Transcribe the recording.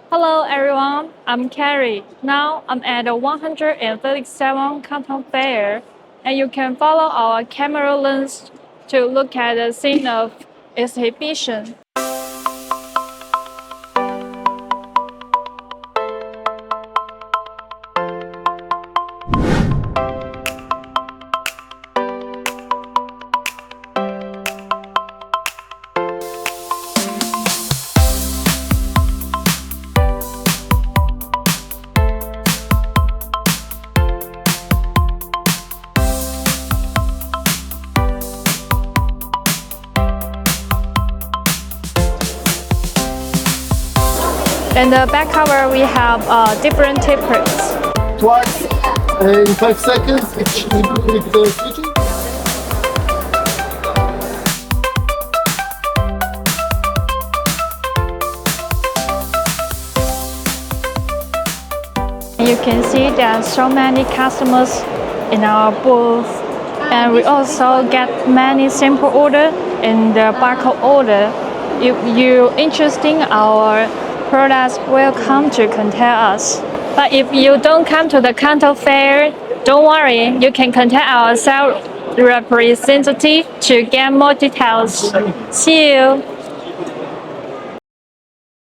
Hello everyone, I'm Carrie. Now I'm at the 137 Canton Fair, and you can follow our camera lens to look at the scene of exhibition. In the back cover, we have different tapers. Twice in 5 seconds, each with the switching. You can see there are so many customers in our booth, and we also get many sample order in the barcode order. If you're interested in our products, welcome to contact us. But if you don't come to the Canton Fair, don't worry, you can contact our sales representative to get more details. See you!